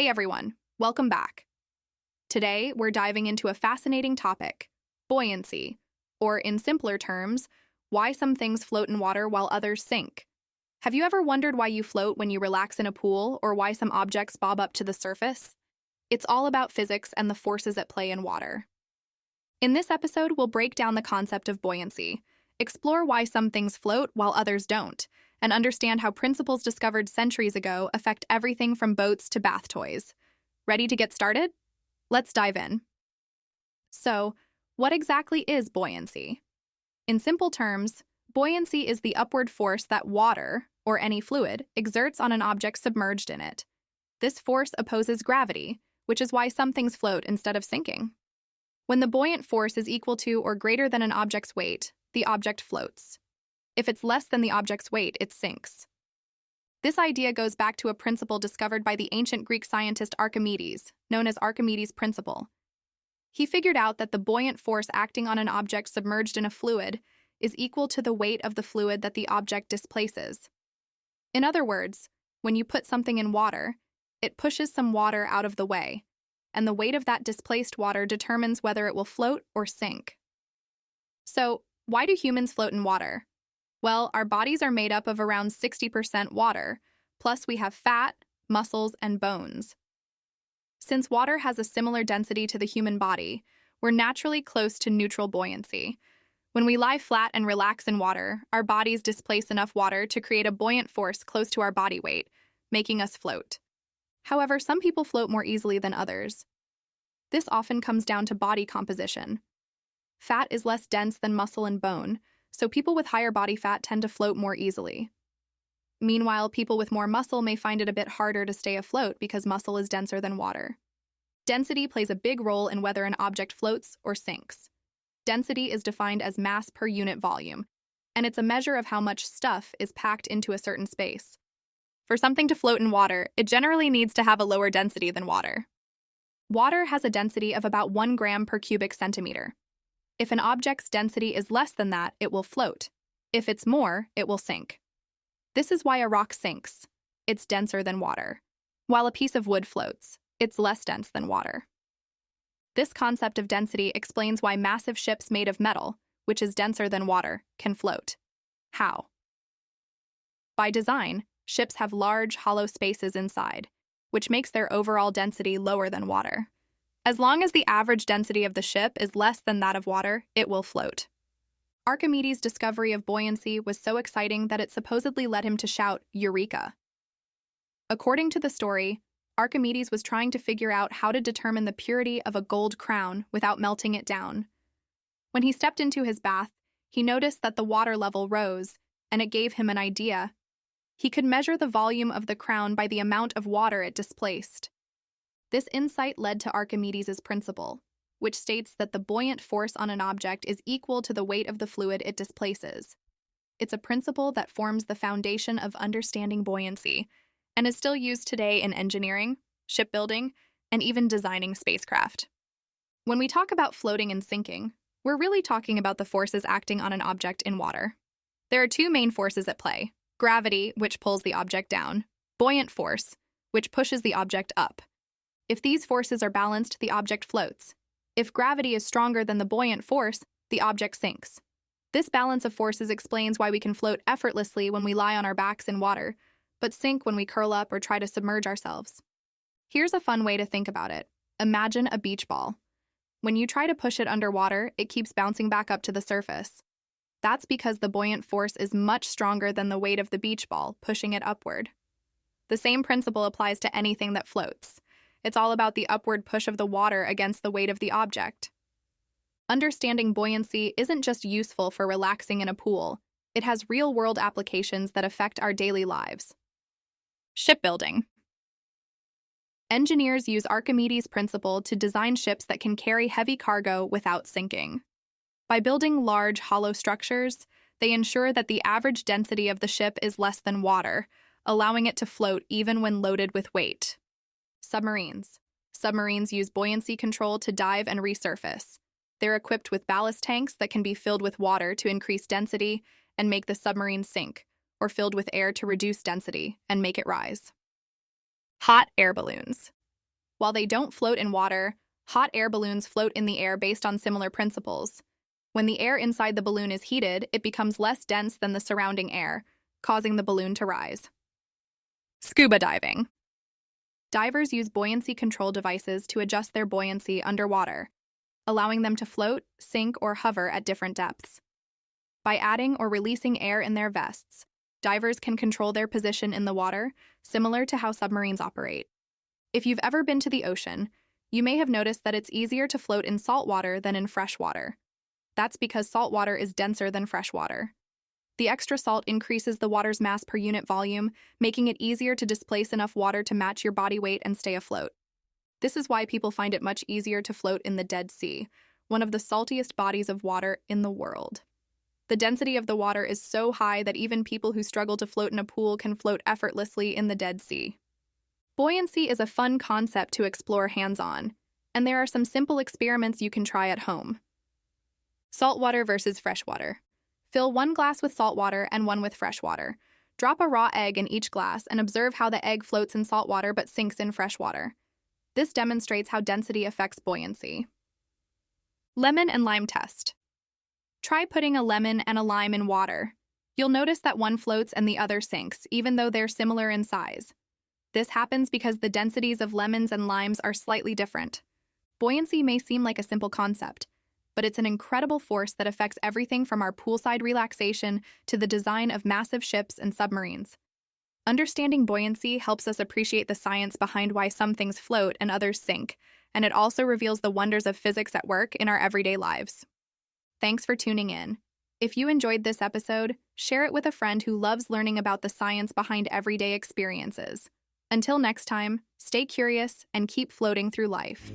everyone, welcome back. Today, we're diving into a fascinating topic, buoyancy, or in simpler terms, why some things float in water while others sink. Have you ever wondered why you float when you relax in a pool or why some objects bob up to the surface? It's all about physics and the forces at play in water. In this episode, we'll break down the concept of buoyancy, explore why some things float while others don't, and understand how principles discovered centuries ago affect everything from boats to bath toys. Ready to get started? Let's dive in. So, what exactly is buoyancy? In simple terms, buoyancy is the upward force that water, or any fluid, exerts on an object submerged in it. This force opposes gravity, which is why some things float instead of sinking. When the buoyant force is equal to or greater than an object's weight, the object floats. If it's less than the object's weight, it sinks. This idea goes back to a principle discovered by the ancient Greek scientist Archimedes, known as Archimedes' principle. He figured out that the buoyant force acting on an object submerged in a fluid is equal to the weight of the fluid that the object displaces. In other words, when you put something in water, it pushes some water out of the way, and the weight of that displaced water determines whether it will float or sink. So, why do humans float in water? Well, our bodies are made up of around 60% water, plus we have fat, muscles, and bones. Since water has a similar density to the human body, we're naturally close to neutral buoyancy. When we lie flat and relax in water, our bodies displace enough water to create a buoyant force close to our body weight, making us float. However, some people float more easily than others. This often comes down to body composition. Fat is less dense than muscle and bone, so people with higher body fat tend to float more easily. Meanwhile, people with more muscle may find it a bit harder to stay afloat because muscle is denser than water. Density plays a big role in whether an object floats or sinks. Density is defined as mass per unit volume, and it's a measure of how much stuff is packed into a certain space. For something to float in water, it generally needs to have a lower density than water. Water has a density of about 1 gram per cubic centimeter. If an object's density is less than that, it will float. If it's more, it will sink. This is why a rock sinks. It's denser than water. While a piece of wood floats, it's less dense than water. This concept of density explains why massive ships made of metal, which is denser than water, can float. How? By design, ships have large, hollow spaces inside, which makes their overall density lower than water. As long as the average density of the ship is less than that of water, it will float. Archimedes' discovery of buoyancy was so exciting that it supposedly led him to shout, "Eureka!" According to the story, Archimedes was trying to figure out how to determine the purity of a gold crown without melting it down. When he stepped into his bath, he noticed that the water level rose, and it gave him an idea. He could measure the volume of the crown by the amount of water it displaced. This insight led to Archimedes' principle, which states that the buoyant force on an object is equal to the weight of the fluid it displaces. It's a principle that forms the foundation of understanding buoyancy, and is still used today in engineering, shipbuilding, and even designing spacecraft. When we talk about floating and sinking, we're really talking about the forces acting on an object in water. There are two main forces at play: gravity, which pulls the object down, buoyant force, which pushes the object up. If these forces are balanced, the object floats. If gravity is stronger than the buoyant force, the object sinks. This balance of forces explains why we can float effortlessly when we lie on our backs in water, but sink when we curl up or try to submerge ourselves. Here's a fun way to think about it. Imagine a beach ball. When you try to push it underwater, it keeps bouncing back up to the surface. That's because the buoyant force is much stronger than the weight of the beach ball, pushing it upward. The same principle applies to anything that floats. It's all about the upward push of the water against the weight of the object. Understanding buoyancy isn't just useful for relaxing in a pool. It has real-world applications that affect our daily lives. Shipbuilding. Engineers use Archimedes' principle to design ships that can carry heavy cargo without sinking. By building large, hollow structures, they ensure that the average density of the ship is less than water, allowing it to float even when loaded with weight. Submarines. Submarines use buoyancy control to dive and resurface. They're equipped with ballast tanks that can be filled with water to increase density and make the submarine sink, or filled with air to reduce density and make it rise. Hot air balloons. While they don't float in water, hot air balloons float in the air based on similar principles. When the air inside the balloon is heated, it becomes less dense than the surrounding air, causing the balloon to rise. Scuba diving. Divers use buoyancy control devices to adjust their buoyancy underwater, allowing them to float, sink, or hover at different depths. By adding or releasing air in their vests, divers can control their position in the water, similar to how submarines operate. If you've ever been to the ocean, you may have noticed that it's easier to float in salt water than in fresh water. That's because salt water is denser than fresh water. The extra salt increases the water's mass per unit volume, making it easier to displace enough water to match your body weight and stay afloat. This is why people find it much easier to float in the Dead Sea, one of the saltiest bodies of water in the world. The density of the water is so high that even people who struggle to float in a pool can float effortlessly in the Dead Sea. Buoyancy is a fun concept to explore hands-on, and there are some simple experiments you can try at home. Saltwater versus freshwater. Fill one glass with salt water and one with fresh water. Drop a raw egg in each glass and observe how the egg floats in salt water but sinks in fresh water. This demonstrates how density affects buoyancy. Lemon and lime test. Try putting a lemon and a lime in water. You'll notice that one floats and the other sinks, even though they're similar in size. This happens because the densities of lemons and limes are slightly different. Buoyancy may seem like a simple concept, but it's an incredible force that affects everything from our poolside relaxation to the design of massive ships and submarines. Understanding buoyancy helps us appreciate the science behind why some things float and others sink, and it also reveals the wonders of physics at work in our everyday lives. Thanks for tuning in. If you enjoyed this episode, share it with a friend who loves learning about the science behind everyday experiences. Until next time, stay curious and keep floating through life.